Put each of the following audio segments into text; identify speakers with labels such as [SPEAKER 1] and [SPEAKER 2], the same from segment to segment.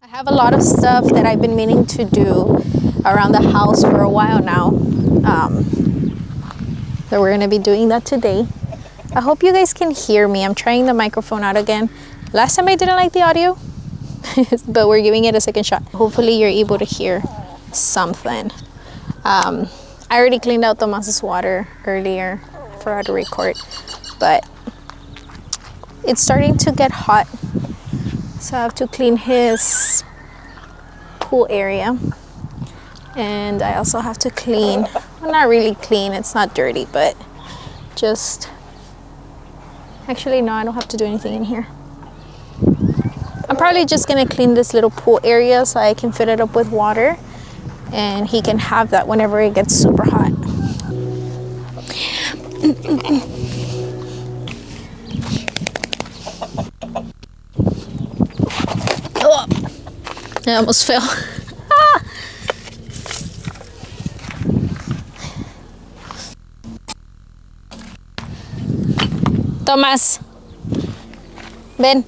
[SPEAKER 1] I have a lot of stuff that I've been meaning to do around the house for a while now. So we're gonna be doing that today. I hope you guys can hear me. I'm trying the microphone out again. Last time I didn't like the audio, but we're giving it a second shot. Hopefully you're able to hear something. I already cleaned out Tomas's water earlier for her to record, but it's starting to get hot. So I have to clean his pool area. And I also have to clean, well, not really clean, it's not dirty, but just, actually no, I don't have to do anything in here. I'm probably just gonna clean this little pool area so I can fill it up with water and he can have that whenever it gets super hot. Oh, I almost fell. Tomás, ven.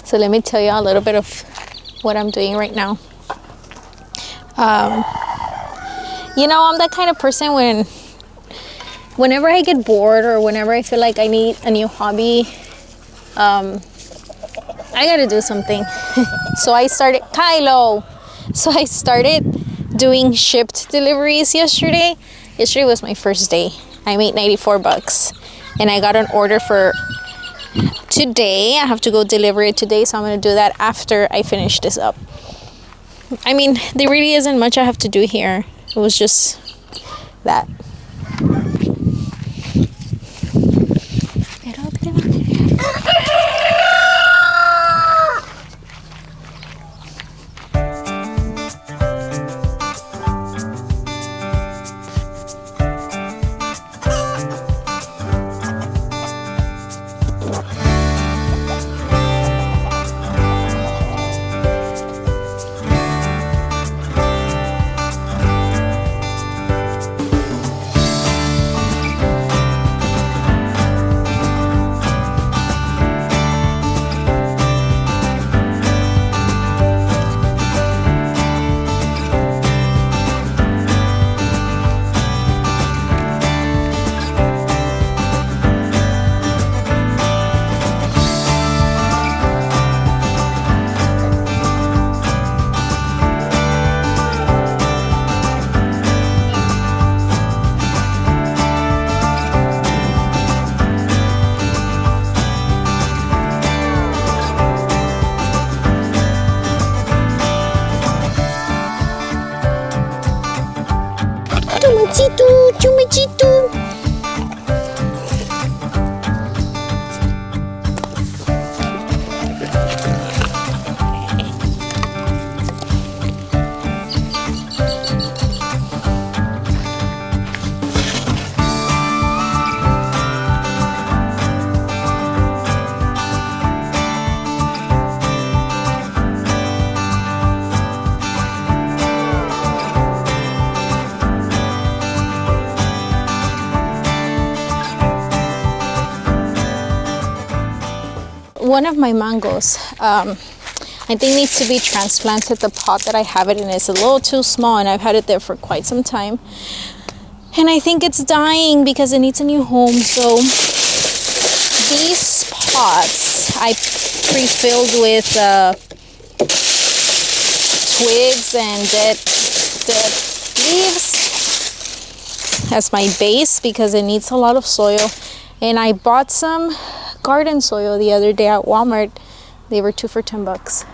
[SPEAKER 1] So let me tell you a little bit of what I'm doing right now. You know, I'm that kind of person whenever I get bored or whenever I feel like I need a new hobby, I gotta do something. So I started, Kylo. So I started doing shipped deliveries yesterday. Yesterday was my first day. I made $94 and I got an order for today. I have to go deliver it today, so I'm gonna do that after I finish this up. I mean, there really isn't much I have to do here. It was just that. Chumachito. One of my mangoes, I think needs to be transplanted. The pot that I have it in is a little too small and I've had it there for quite some time. And I think it's dying because it needs a new home. So these pots I pre-filled with twigs and dead leaves as my base because it needs a lot of soil. And I bought some garden soil the other day at Walmart. They were 2 for $10.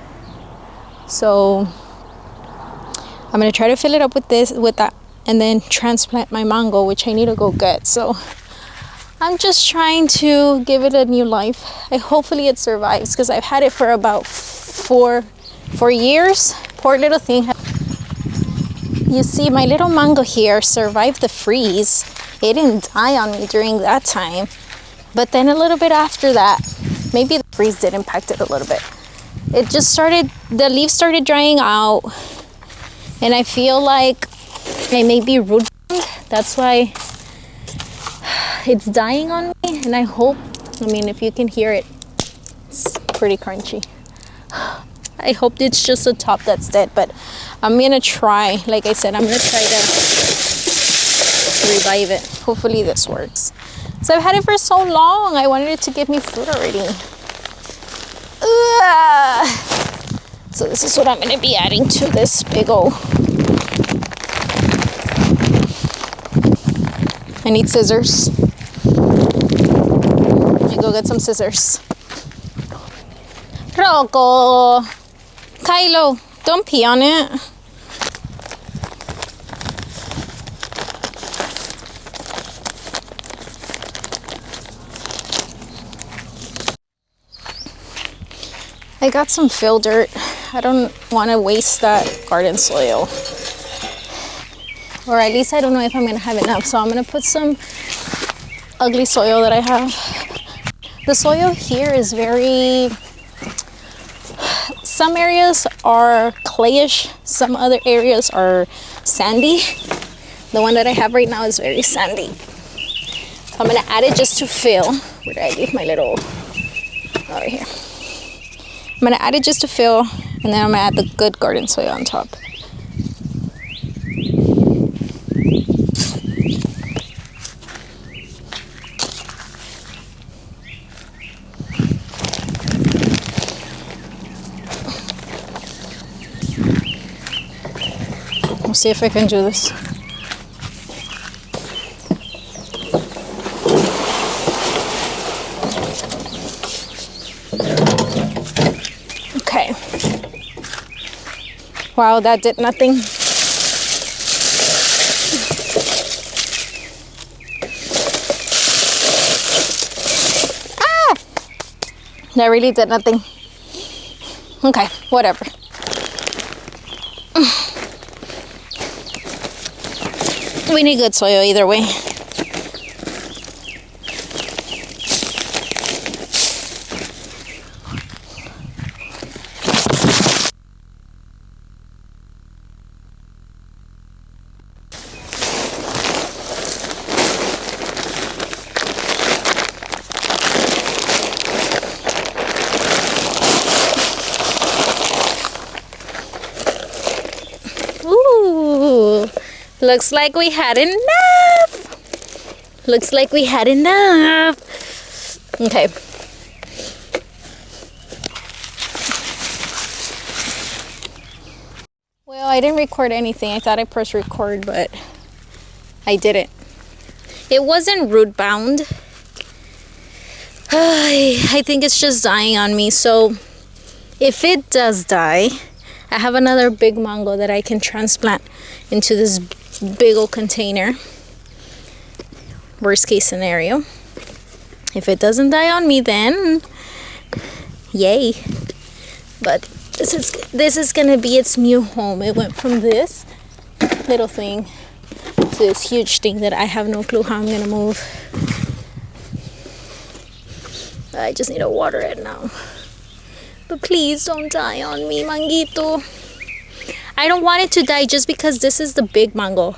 [SPEAKER 1] So I'm gonna try to fill it up with that, and then transplant my mango, which I need to go get. So I'm just trying to give it a new life. Hopefully it survives because I've had it for about four years. Poor little thing. You see, my little mango here survived the freeze. It didn't die on me during that time. But then a little bit after that, maybe the freeze did impact it a little bit. It just started, the leaves started drying out. And I feel like it may be root bound. That's why it's dying on me. And I hope, I mean, if you can hear it, it's pretty crunchy. I hope it's just the top that's dead, but I'm gonna try. Like I said, I'm gonna try to revive it. Hopefully this works. So I've had it for so long. I wanted it to give me fruit already. Ugh. So this is what I'm gonna be adding to this big ol'. I need scissors. Let me go get some scissors. Rocco, Kylo, don't pee on it. I got some fill dirt. I don't want to waste that garden soil. Or at least I don't know if I'm going to have enough. So I'm going to put some ugly soil that I have. The soil here is very... Some areas are clayish. Some other areas are sandy. The one that I have right now is very sandy. So I'm going to add it just to fill. Where did I leave my little... Over here. I'm going to add it just to fill, and then I'm going to add the good garden soil on top. We'll see if I can do this. Okay. Wow, that did nothing. Ah! That really did nothing. Okay, whatever. We need good soil either way. Ooh, looks like we had enough. Looks like we had enough. Okay. Well, I didn't record anything. I thought I pressed record, but I didn't. It wasn't root bound. I think it's just dying on me. So if it does die, I have another big mango that I can transplant into this big old container. Worst case scenario. If it doesn't die on me, then yay. But this is gonna be its new home. It went from this little thing to this huge thing that I have no clue how I'm gonna move. I just need to water it now. But please don't die on me, manguito. I don't want it to die just because this is the big mango.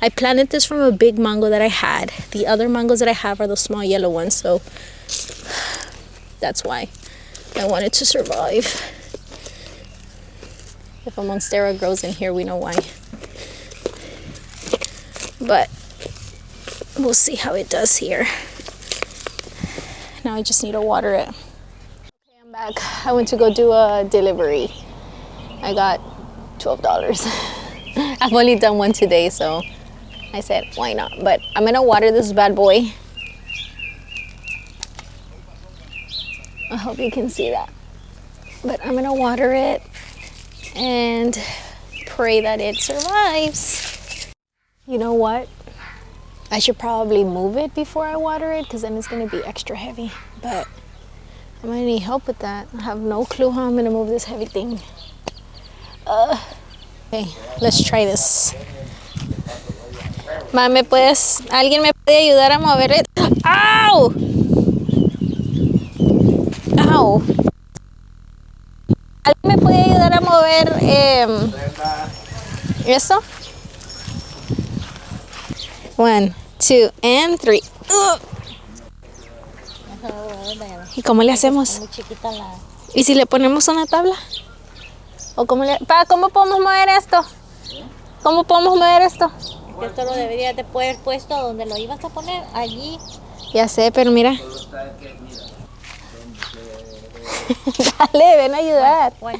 [SPEAKER 1] I planted this from a big mango that I had. The other mangoes that I have are the small yellow ones, so that's why I want it to survive. If a monstera grows in here, we know why. But we'll see how it does here. Now I just need to water it. I'm back. I went to go do a delivery. I got $12. I've only done one today, so I said, why not? But I'm gonna water this bad boy. I hope you can see that. But I'm gonna water it and pray that it survives. You know what? I should probably move it before I water it, because then it's gonna be extra heavy. But I'm gonna need help with that. I have no clue how I'm gonna move this heavy thing. Okay, let's try this. Ma, ¿alguien me puede ayudar a mover it? ¡Au! ¡Au! ¿Alguien me puede ayudar a mover esto? 1, 2, and 3. ¿Y cómo le hacemos?
[SPEAKER 2] Muy chiquita la...
[SPEAKER 1] ¿Y si le ponemos una tabla? ¿O cómo le... Pa, ¿cómo podemos mover esto? ¿Cómo podemos mover esto?
[SPEAKER 2] Esto lo deberías de poder puesto donde lo ibas a poner, allí.
[SPEAKER 1] Ya sé, pero mira. Dale, ven a ayudar.
[SPEAKER 2] Bueno,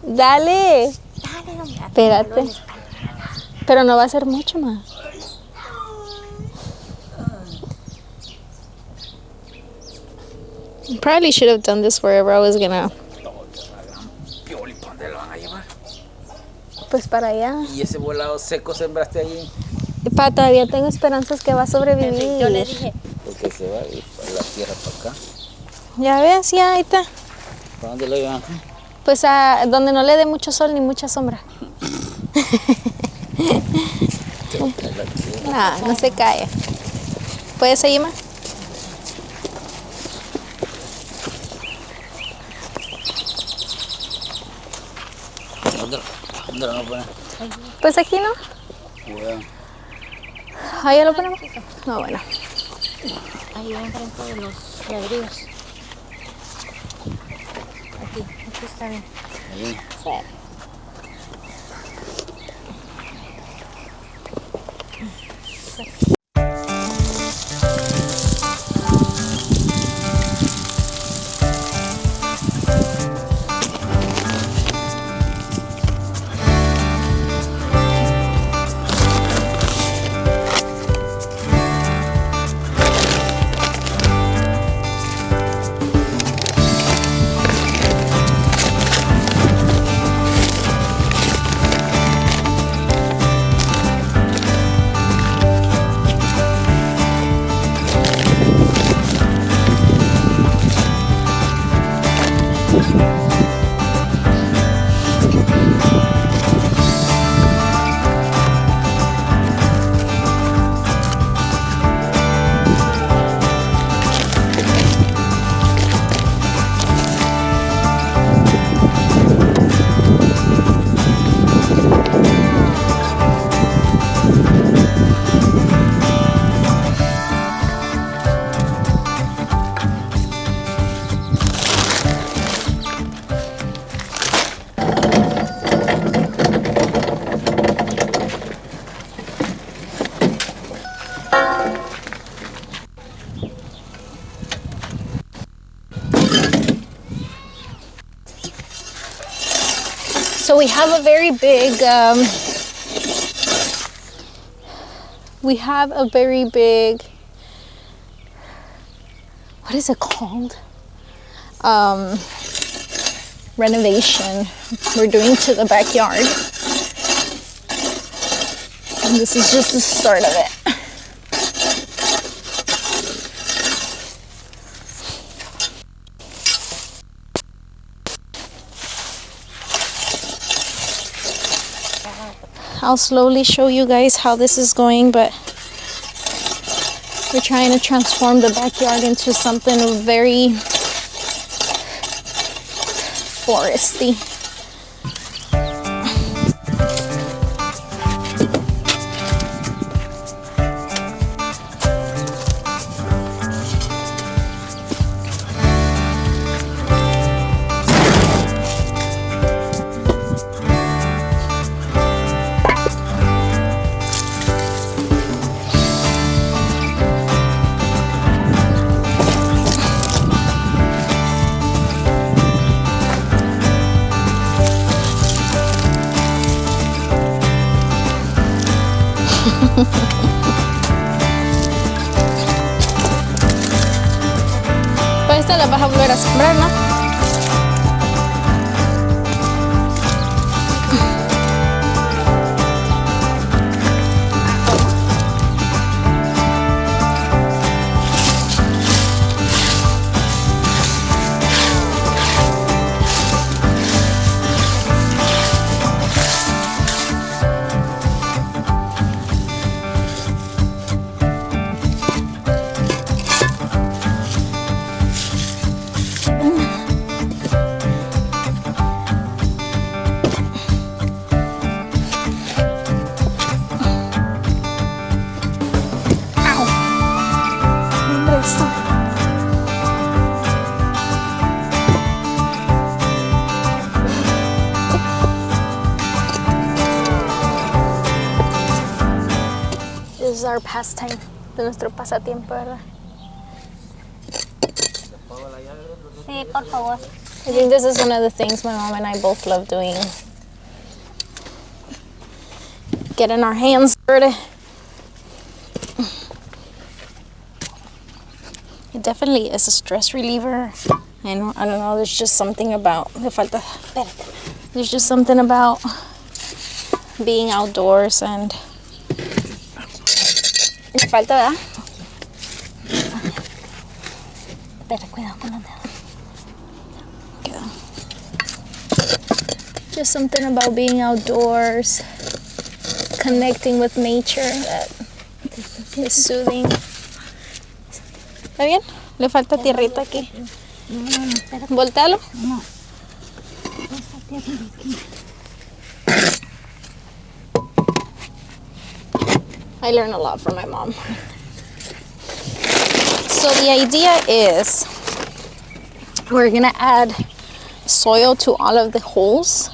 [SPEAKER 1] Dale.
[SPEAKER 2] dale, hombre.
[SPEAKER 1] Espérate. Pero no va a ser mucho más. Probably should have done this wherever I was gonna.
[SPEAKER 3] Pioli, ¿para dónde lo van a llevar?
[SPEAKER 1] Pues para allá.
[SPEAKER 3] ¿Y ese volado seco sembraste allí?
[SPEAKER 1] Pa, todavía tengo esperanzas que va a sobrevivir.
[SPEAKER 2] Yo le dije,
[SPEAKER 3] Porque se va a ir para la tierra para acá.
[SPEAKER 1] Ya ves, ya ahí está.
[SPEAKER 3] ¿Para dónde lo llevan?
[SPEAKER 1] Pues a donde no le dé mucho sol ni mucha sombra. No, no se cae. ¿Puedes seguir más?
[SPEAKER 3] ¿Dónde lo van a poner?
[SPEAKER 1] Pues aquí no.
[SPEAKER 3] Bueno,
[SPEAKER 1] Ahí ya lo ponemos. No, bueno.
[SPEAKER 2] ahí enfrente de los ladrillos. Aquí está bien.
[SPEAKER 3] ahí.
[SPEAKER 2] Sí.
[SPEAKER 1] So we have a very big, what is it called? Renovation we're doing to the backyard. And this is just the start of it. I'll slowly show you guys how this is going, but we're trying to transform the backyard into something very foresty. Pues esta la vas a volver a sembrar, ¿no? pastime, de nuestro pasatiempo, ¿verdad?
[SPEAKER 2] Sí, por favor.
[SPEAKER 1] I think this is one of the things my mom and I both love doing. Getting our hands dirty. It definitely is a stress reliever. I don't know, there's just something about, there's just something about being outdoors and me falta, ¿verdad?
[SPEAKER 2] Pero cuidado con los dedos.
[SPEAKER 1] Yeah. Just something about being outdoors, connecting with nature that is soothing. ¿Está bien? Le falta tierrita aquí.
[SPEAKER 2] No, espérate.
[SPEAKER 1] Voltealo.
[SPEAKER 2] No. Esta tierra de aquí.
[SPEAKER 1] I learn a lot from my mom. So the idea is we're gonna add soil to all of the holes,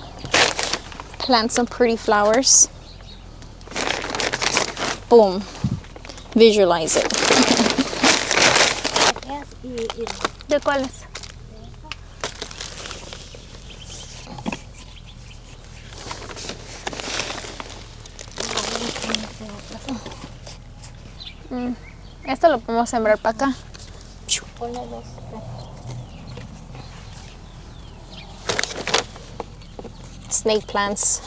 [SPEAKER 1] plant some pretty flowers. Boom. Visualize it. ¿De cuáles? Esto lo podemos sembrar para acá.
[SPEAKER 2] Ponle dos.
[SPEAKER 1] Snake plants.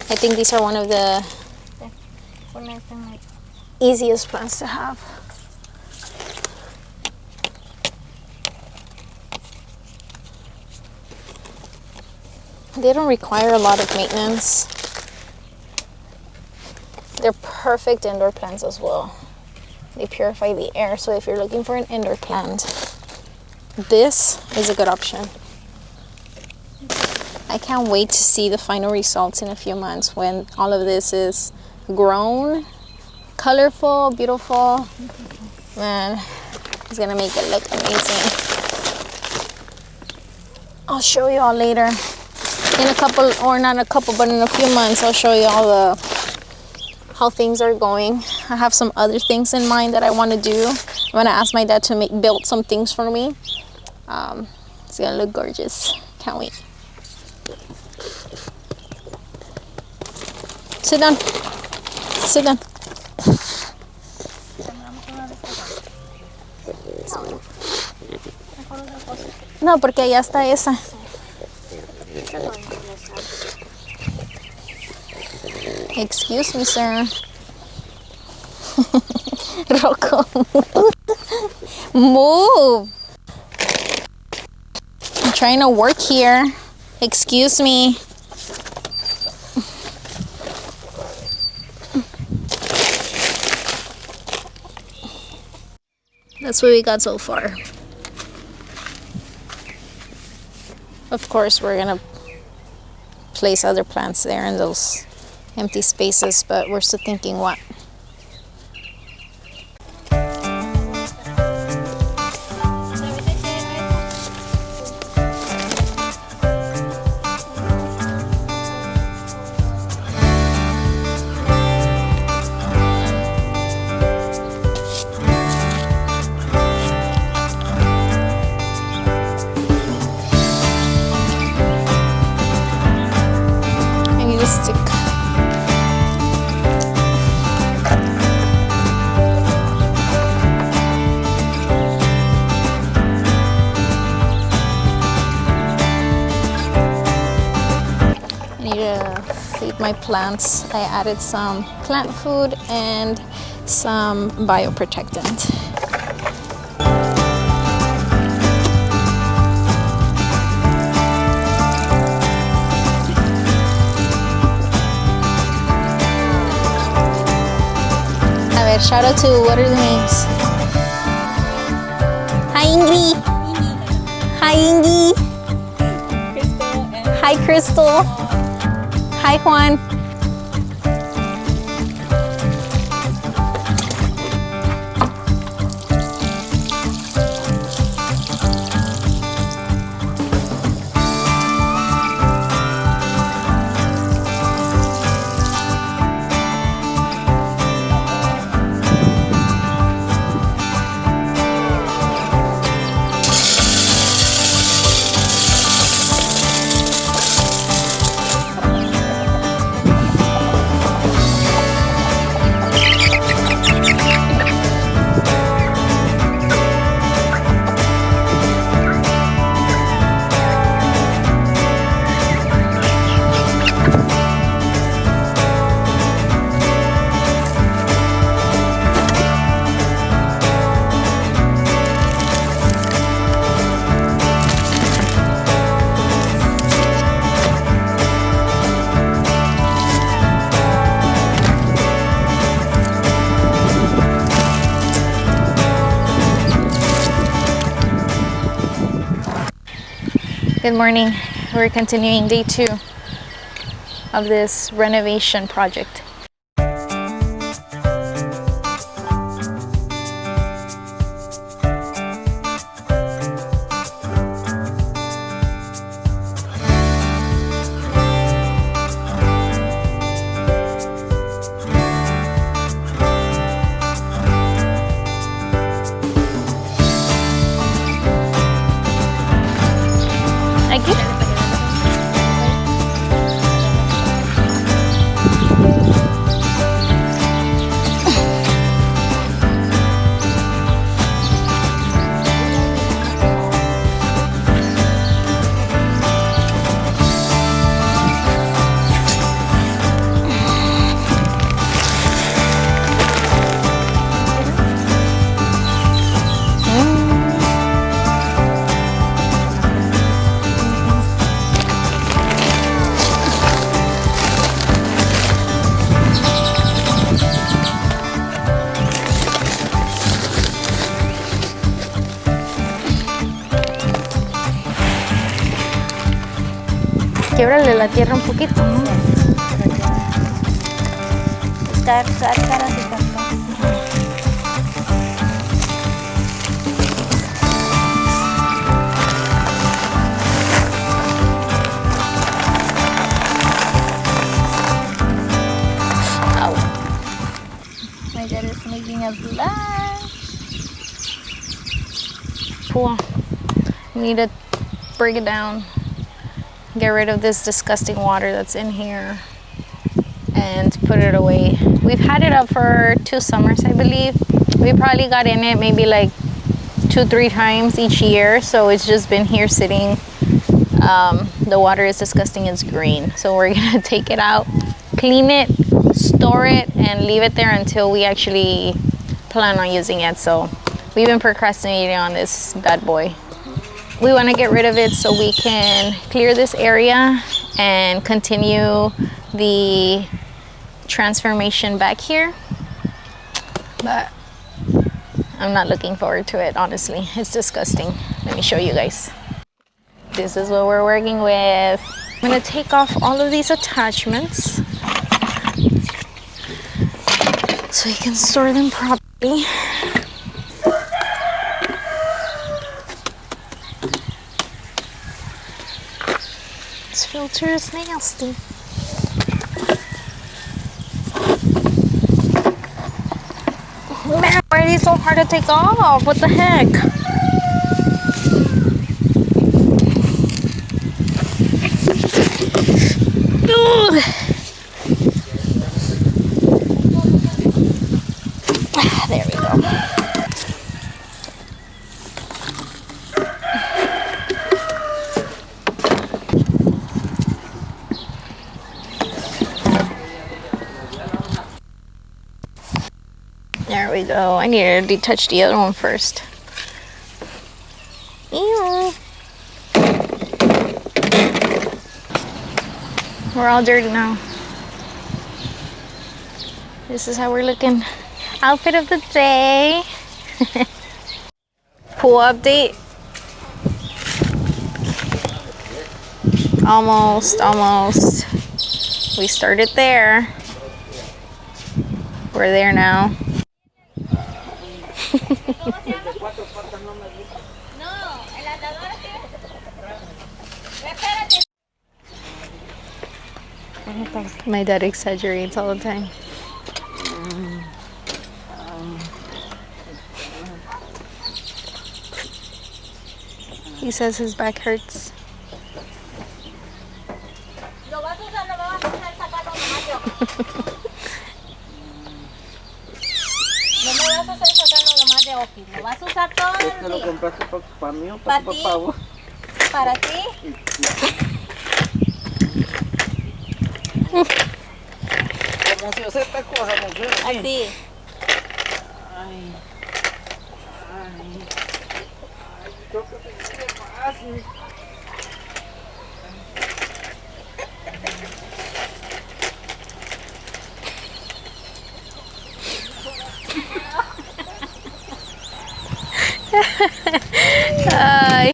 [SPEAKER 1] I think these are one of the
[SPEAKER 2] Ponle este en medio.
[SPEAKER 1] easiest plants to have. They don't require a lot of maintenance. They're perfect indoor plants as well. They purify the air, so if you're looking for an indoor plant, this is a good option. I can't wait to see the final results in a few months when all of this is grown, colorful, beautiful. Man, it's gonna make it look amazing. I'll show you all later. In a couple, or not a couple, but in a few months, I'll show you all how things are going. I have some other things in mind that I want to do. I'm gonna ask my dad to build some things for me. It's gonna look gorgeous. Can't wait. Sit down. Sit down. No, porque allá está esa. Excuse me, sir. Rocco, move. I'm trying to work here. Excuse me. That's what we got so far. Of course, we're gonna place other plants there in those empty spaces, but we're still thinking what. I need a stick. I need to feed my plants. I added some plant food and some bioprotectant. A ver, shout out to, what are the names? Hi Ingrid. Hi Ingy. Hi Crystal. Hi Juan. Good morning. We're continuing day 2 of this renovation project. Aquí. Quiebrale la tierra un poquito, ¿no?
[SPEAKER 2] Cara de cartón.
[SPEAKER 1] Ow.
[SPEAKER 2] My dad is making us lunch.
[SPEAKER 1] Cool. We need to break it down. Get rid of this disgusting water that's in here and put it away. We've had it up for 2 summers, I believe. We probably got in it maybe like 2-3 times each year, so it's just been here sitting. The water is disgusting. It's green, so we're gonna take it out, clean it, store it, and leave it there until we actually plan on using it. So we've been procrastinating on this bad boy. We want to get rid of it so we can clear this area and continue the transformation back here. But I'm not looking forward to it, honestly. It's disgusting. Let me show you guys. This is what we're working with. I'm going to take off all of these attachments so you can store them properly. This filter is nasty. Man, why are these so hard to take off? What the heck? Ugh. There we go. There we go. I need to detach the other one first. Ew. We're all dirty now. This is how we're looking. Outfit of the day. Pool update. Almost. We started there. We're there now. My dad exaggerates all the time. He says his back hurts.
[SPEAKER 2] No me vas a hacer sacarlo nomás de office, lo vas a usar todo el
[SPEAKER 3] ¿Este lo
[SPEAKER 2] día.
[SPEAKER 3] compraste para mí o
[SPEAKER 2] ¿Para
[SPEAKER 3] para tu
[SPEAKER 2] ti?
[SPEAKER 3] papá vos?
[SPEAKER 2] ¿Para ti?
[SPEAKER 3] ¿Cómo se hace esta cosa, mujer?
[SPEAKER 2] Así.
[SPEAKER 3] Ay. Creo que te fácil.
[SPEAKER 1] Ay.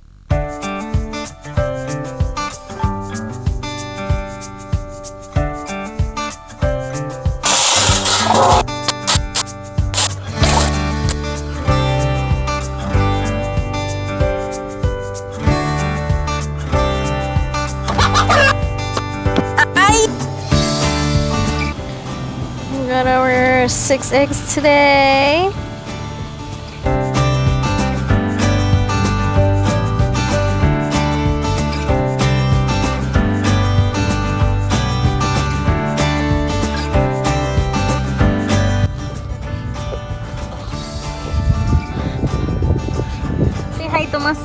[SPEAKER 1] 6 eggs today. Say hi, Thomas.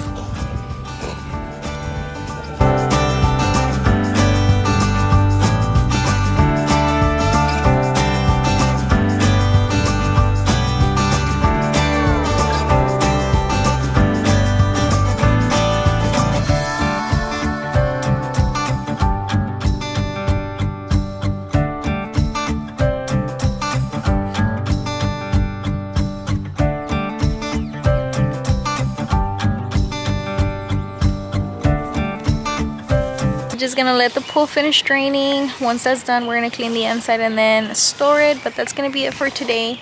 [SPEAKER 1] Just gonna let the pool finish draining. Once that's done, we're gonna clean the inside and then store it. But that's gonna be it for today.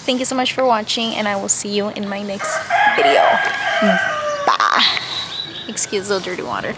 [SPEAKER 1] Thank you so much for watching, and I will see you in my next video. Bye. Excuse the dirty water.